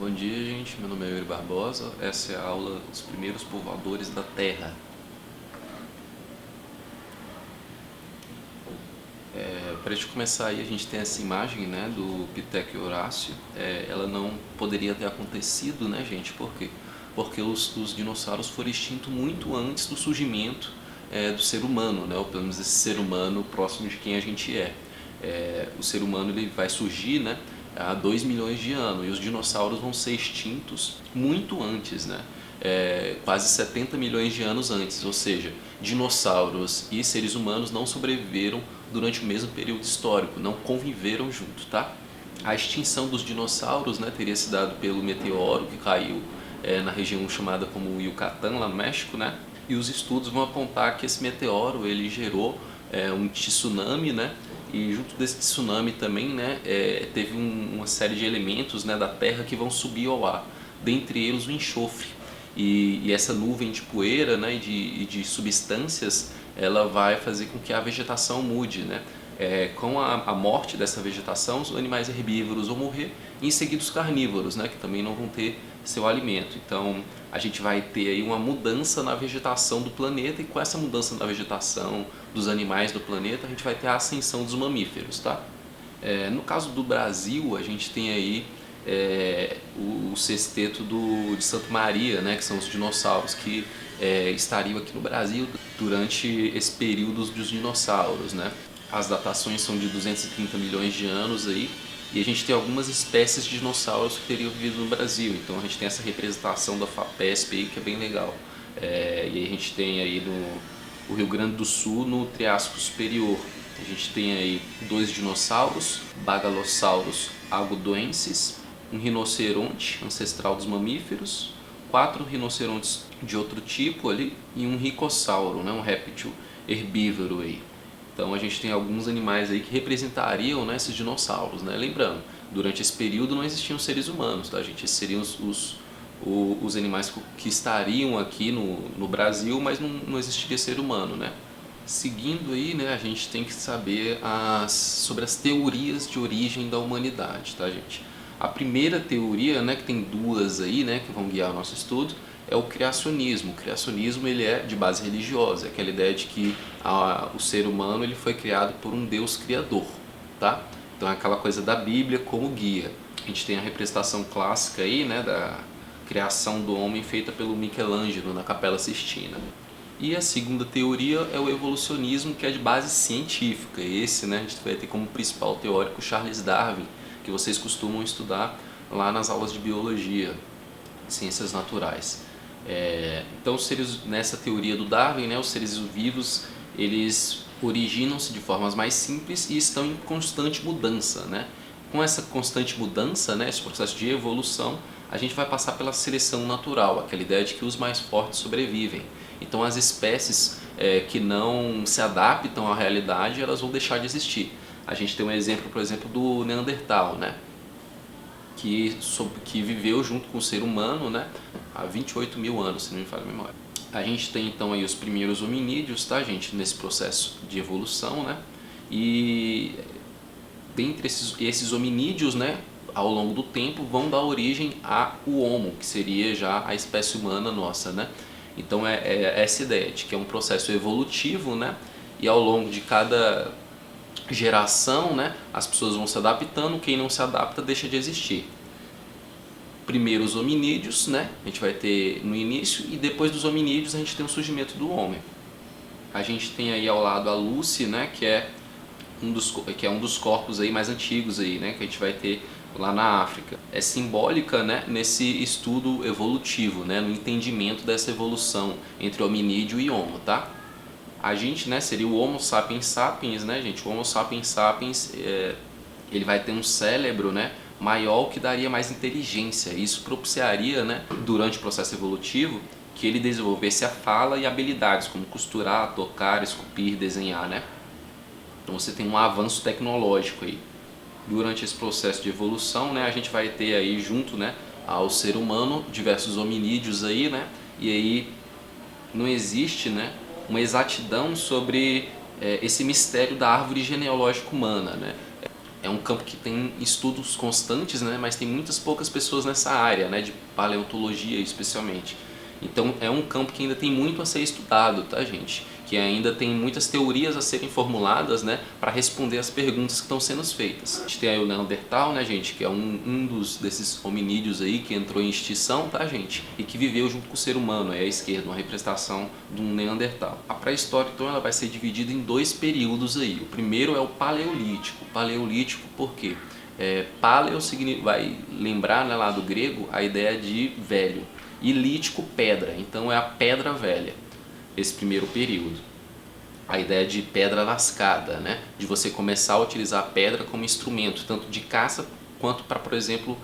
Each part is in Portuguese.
Bom dia, gente. Meu nome é Yuri Barbosa. Essa é a aula dos primeiros povoadores da Terra. Para a gente começar aí, a gente tem essa imagem, né, do Piteco e Horácio. Ela não poderia ter acontecido, né, gente? Por quê? Porque os dinossauros foram extintos muito antes do surgimento do ser humano, né? Ou pelo menos esse ser humano próximo de quem a gente é. O ser humano ele vai surgir, né, há 2 milhões de anos, e os dinossauros vão ser extintos muito antes, né? Quase 70 milhões de anos antes, ou seja, dinossauros e seres humanos não sobreviveram durante o mesmo período histórico, não conviveram junto, tá? A extinção dos dinossauros, né, teria se dado pelo meteoro que caiu na região chamada como Yucatán, lá no México, né? E os estudos vão apontar que esse meteoro ele gerou um tsunami, né? E junto desse tsunami também, né, teve uma série de elementos, né, da Terra que vão subir ao ar, dentre eles o enxofre. E essa nuvem de poeira, né, e de substâncias, ela vai fazer com que a vegetação mude, né? Com a morte dessa vegetação, os animais herbívoros vão morrer, e em seguida os carnívoros, né, que também não vão ter seu alimento. Então a gente vai ter aí uma mudança na vegetação do planeta, e com essa mudança na vegetação dos animais do planeta, a gente vai ter a ascensão dos mamíferos, tá? No caso do Brasil, a gente tem aí o sexteto de Santa Maria, né, que são os dinossauros que estariam aqui no Brasil durante esse período dos dinossauros, né? As datações são de 230 milhões de anos aí, e a gente tem algumas espécies de dinossauros que teriam vivido no Brasil. Então a gente tem essa representação da FAPESP aí, que é bem legal. E aí a gente tem aí no Rio Grande do Sul, no Triássico Superior, a gente tem aí 2 dinossauros, Bagalossauros agudoensis, um rinoceronte ancestral dos mamíferos, 4 rinocerontes de outro tipo ali e um ricossauro, né, um réptil herbívoro aí. Então a gente tem alguns animais aí que representariam, né, esses dinossauros, né? Lembrando, durante esse período não existiam seres humanos, tá, gente? Esses seriam os animais que estariam aqui no Brasil, mas não existiria ser humano, né? Seguindo aí, né, a gente tem que saber sobre as teorias de origem da humanidade, tá, gente? A primeira teoria, né, que tem duas aí, né, que vão guiar o nosso estudo, é o criacionismo. O criacionismo ele é de base religiosa, é aquela ideia de que o ser humano ele foi criado por um Deus criador, tá? Então é aquela coisa da Bíblia como guia. A gente tem a representação clássica aí, né, da criação do homem feita pelo Michelangelo na Capela Sistina. E a segunda teoria é o evolucionismo, que é de base científica. Esse, né, a gente vai ter como principal teórico Charles Darwin, que vocês costumam estudar lá nas aulas de biologia, ciências naturais. Então, nessa teoria do Darwin, né, os seres vivos eles originam-se de formas mais simples e estão em constante mudança, né? Com essa constante mudança, né, esse processo de evolução, a gente vai passar pela seleção natural, aquela ideia de que os mais fortes sobrevivem. Então, as espécies que não se adaptam à realidade, elas vão deixar de existir. A gente tem um exemplo, por exemplo, do Neandertal, né? Que viveu junto com o ser humano, né, há 28 mil anos, se não me falha a memória. A gente tem então aí os primeiros hominídeos, tá, gente, nesse processo de evolução, né, e dentre esses hominídeos, né, ao longo do tempo vão dar origem ao Homo, que seria já a espécie humana nossa, né. Então é essa ideia de que é um processo evolutivo, né, e ao longo de cada geração, né, as pessoas vão se adaptando, quem não se adapta deixa de existir. Primeiro os hominídeos, né, a gente vai ter no início, e depois dos hominídeos a gente tem o surgimento do homem. A gente tem aí ao lado a Lucy, né, que é um dos corpos aí mais antigos aí, né, que a gente vai ter lá na África. É simbólica, né, nesse estudo evolutivo, né, no entendimento dessa evolução entre hominídeo e homo, tá? A gente, né, seria o Homo sapiens sapiens, né, gente? O Homo sapiens sapiens, ele vai ter um cérebro, né, maior, que daria mais inteligência. Isso propiciaria, né, durante o processo evolutivo, que ele desenvolvesse a fala e habilidades, como costurar, tocar, esculpir, desenhar, né? Então você tem um avanço tecnológico aí. Durante esse processo de evolução, né, a gente vai ter aí junto, né, ao ser humano diversos hominídeos aí, né? E aí não existe, né, uma exatidão sobre esse mistério da árvore genealógica humana, né? é um campo que tem estudos constantes, né, mas tem muitas poucas pessoas nessa área, né, de paleontologia especialmente. Então é um campo que ainda tem muito a ser estudado, tá, gente? Que ainda tem muitas teorias a serem formuladas, né, para responder as perguntas que estão sendo feitas. A gente tem aí o Neandertal, né, gente, que é desses hominídeos aí que entrou em extinção, tá, gente? E que viveu junto com o ser humano, é a esquerda, uma representação de um Neandertal. A pré-história, então, ela vai ser dividida em dois períodos aí. O primeiro é o Paleolítico. Paleolítico por quê? Paleo vai lembrar, né, lá do grego a ideia de velho. E lítico, pedra. Então é a pedra velha, esse primeiro período. A ideia de pedra lascada, né? De você começar a utilizar a pedra como instrumento, tanto de caça quanto para, por exemplo,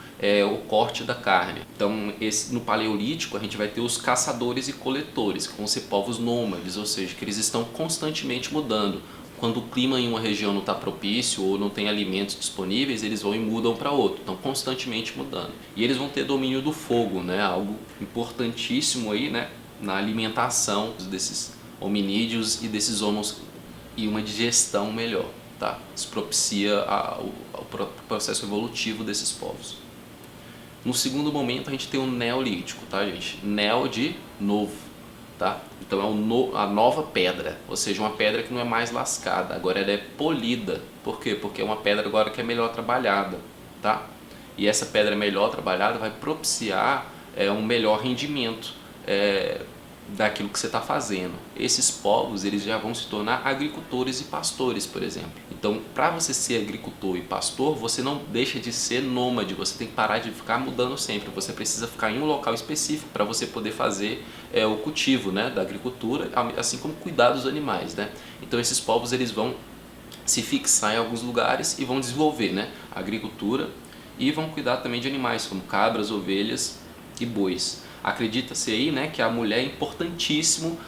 o corte da carne. Então, no Paleolítico, a gente vai ter os caçadores e coletores, que vão ser povos nômades, ou seja, que eles estão constantemente mudando. Quando o clima em uma região não está propício ou não tem alimentos disponíveis, eles vão e mudam para outro, estão constantemente mudando. E eles vão ter domínio do fogo, né? Algo importantíssimo aí, né? Na alimentação desses hominídeos e desses homos, e uma digestão melhor, tá? Isso propicia o processo evolutivo desses povos. No segundo momento a gente tem o Neolítico, tá, gente? Neo de novo, tá? Então é a nova pedra, ou seja, uma pedra que não é mais lascada, agora ela é polida. Por quê? Porque é uma pedra agora que é melhor trabalhada, tá? E essa pedra melhor trabalhada vai propiciar um melhor rendimento daquilo que você está fazendo. Esses povos, eles já vão se tornar agricultores e pastores, por exemplo. Então, para você ser agricultor e pastor, você não deixa de ser nômade, você tem que parar de ficar mudando sempre. Você precisa ficar em um local específico para você poder fazer o cultivo, né, da agricultura, assim como cuidar dos animais, né? Então, esses povos, eles vão se fixar em alguns lugares e vão desenvolver, né, a agricultura, e vão cuidar também de animais como cabras, ovelhas e bois. Acredita-se aí, né, que a mulher é importantíssimo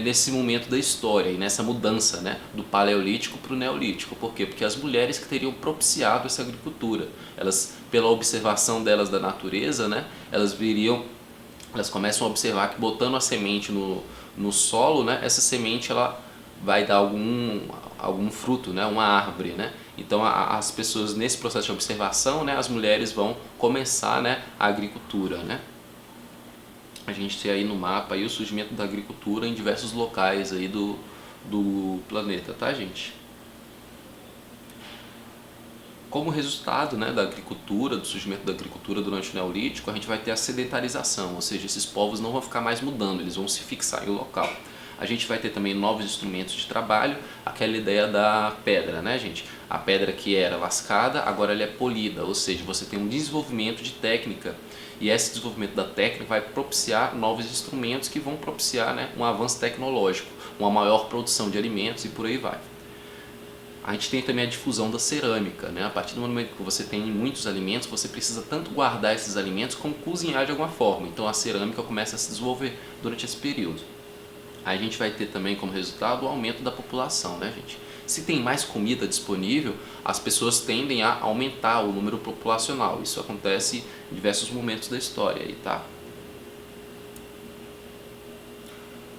nesse momento da história e nessa mudança, né, do Paleolítico para o Neolítico. Por quê? Porque as mulheres que teriam propiciado essa agricultura, elas, pela observação delas da natureza, né, elas começam a observar que botando a semente no solo, né, essa semente ela vai dar algum fruto, né, uma árvore, né? Então as pessoas nesse processo de observação, né, as mulheres vão começar, né, a agricultura, né? A gente tem aí no mapa aí o surgimento da agricultura em diversos locais aí do planeta, tá, gente? Como resultado, né, da agricultura, do surgimento da agricultura durante o Neolítico, a gente vai ter a sedentarização, ou seja, esses povos não vão ficar mais mudando, eles vão se fixar em um local. A gente vai ter também novos instrumentos de trabalho, aquela ideia da pedra, né, gente? A pedra que era lascada, agora ela é polida, ou seja, você tem um desenvolvimento de técnica, e esse desenvolvimento da técnica vai propiciar novos instrumentos que vão propiciar, né, um avanço tecnológico, uma maior produção de alimentos e por aí vai. A gente tem também a difusão da cerâmica, né? A partir do momento que você tem muitos alimentos, você precisa tanto guardar esses alimentos como cozinhar de alguma forma. Então a cerâmica começa a se desenvolver durante esse período. Aí a gente vai ter também como resultado o aumento da população, né, gente? Se tem mais comida disponível, as pessoas tendem a aumentar o número populacional. Isso acontece em diversos momentos da história aí, tá?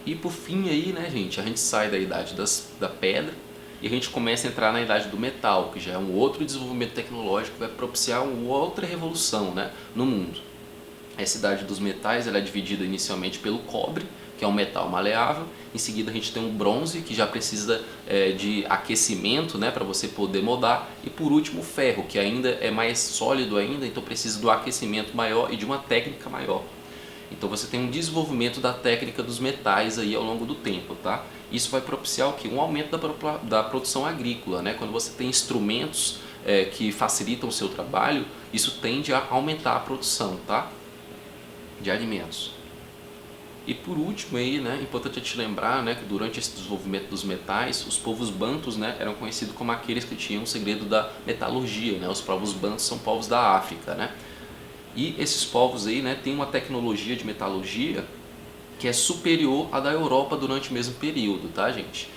E por fim aí, né, gente, a gente sai da idade da pedra e a gente começa a entrar na idade do metal, que já é um outro desenvolvimento tecnológico que vai propiciar uma outra revolução, né, no mundo. Essa idade dos metais ela é dividida inicialmente pelo cobre, que é um metal maleável. Em seguida a gente tem o bronze, que já precisa de aquecimento, né, para você poder moldar. E por último o ferro, que ainda é mais sólido ainda, então precisa do aquecimento maior e de uma técnica maior. Então você tem um desenvolvimento da técnica dos metais aí ao longo do tempo, tá? Isso vai propiciar o quê? Um aumento da produção agrícola, né? Quando você tem instrumentos que facilitam o seu trabalho, isso tende a aumentar a produção, tá, de alimentos. E por último aí, né, importante a gente lembrar, né, que durante esse desenvolvimento dos metais, os povos bantus, né, eram conhecidos como aqueles que tinham o segredo da metalurgia, né? Os povos bantus são povos da África, né? E esses povos aí, né, têm uma tecnologia de metalurgia que é superior à da Europa durante o mesmo período, tá, gente?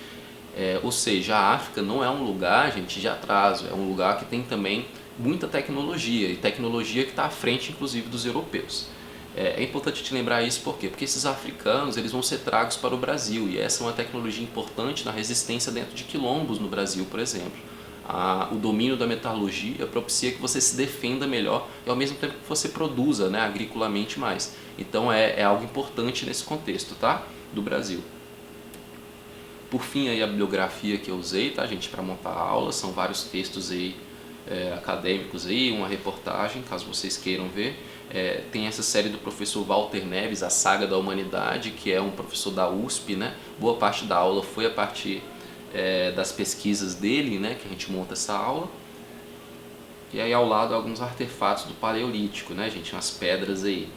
Ou seja, a África não é um lugar, gente, de atraso, é um lugar que tem também muita tecnologia, e tecnologia que está à frente, inclusive, dos europeus. É importante te lembrar isso por quê? Porque esses africanos eles vão ser tragos para o Brasil, e essa é uma tecnologia importante na resistência dentro de quilombos no Brasil, por exemplo. o domínio da metalurgia propicia que você se defenda melhor e ao mesmo tempo que você produza, né, agriculamente mais. Então é algo importante nesse contexto, tá? Do Brasil. Por fim, aí a bibliografia que eu usei, tá, gente, para montar a aula, são vários textos aí acadêmicos aí, uma reportagem, caso vocês queiram ver. Tem essa série do professor Walter Neves, A Saga da Humanidade, que é um professor da USP, né? Boa parte da aula foi a partir das pesquisas dele, né, que a gente monta essa aula. E aí ao lado alguns artefatos do Paleolítico, né, gente, umas pedras aí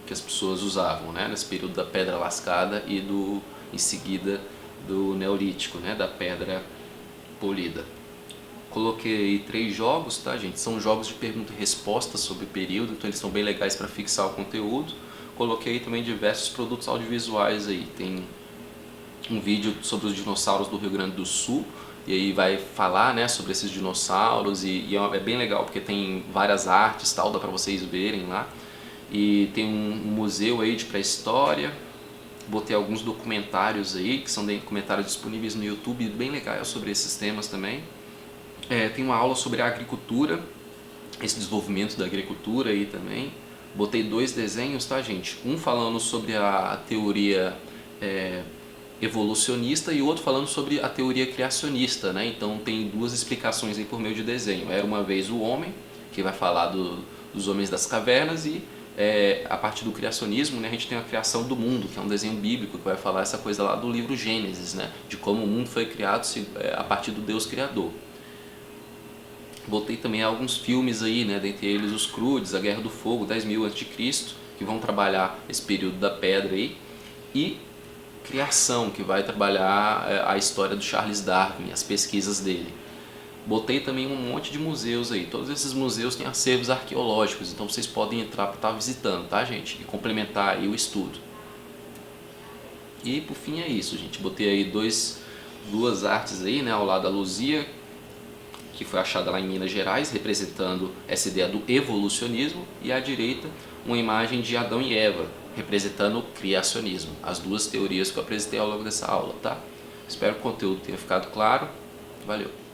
que as pessoas usavam, né, nesse período da pedra lascada e em seguida do Neolítico, né, da pedra polida. Coloquei aí 3 jogos, tá, gente? São jogos de pergunta e resposta sobre o período, então eles são bem legais para fixar o conteúdo. Coloquei aí também diversos produtos audiovisuais aí. Tem um vídeo sobre os dinossauros do Rio Grande do Sul, e aí vai falar, né, sobre esses dinossauros, e é bem legal porque tem várias artes, tal, dá para vocês verem lá. E tem um museu aí de pré-história. Botei alguns documentários aí, que são documentários disponíveis no YouTube, bem legais sobre esses temas também. Tem uma aula sobre a agricultura, esse desenvolvimento da agricultura aí também. Botei 2 desenhos, tá, gente? Um falando sobre a teoria evolucionista e outro falando sobre a teoria criacionista, né? Então tem 2 explicações aí por meio de desenho. Era uma vez o homem, que vai falar dos homens das cavernas, e a partir do criacionismo, né, a gente tem a criação do mundo, que é um desenho bíblico que vai falar essa coisa lá do livro Gênesis, né, de como o mundo foi criado a partir do Deus Criador. Botei também alguns filmes aí, né, dentre eles Os Crudes, A Guerra do Fogo, 10.000 a.C., que vão trabalhar esse período da pedra aí, e Criação, que vai trabalhar a história do Charles Darwin, as pesquisas dele. Botei também um monte de museus aí, todos esses museus têm acervos arqueológicos, então vocês podem entrar para estar visitando, tá, gente? E complementar aí o estudo. E por fim é isso, gente. Botei aí duas artes aí, né, ao lado da Luzia, que foi achada lá em Minas Gerais, representando essa ideia do evolucionismo, e à direita uma imagem de Adão e Eva, representando o criacionismo, as 2 teorias que eu apresentei ao longo dessa aula, tá? Espero que o conteúdo tenha ficado claro. Valeu!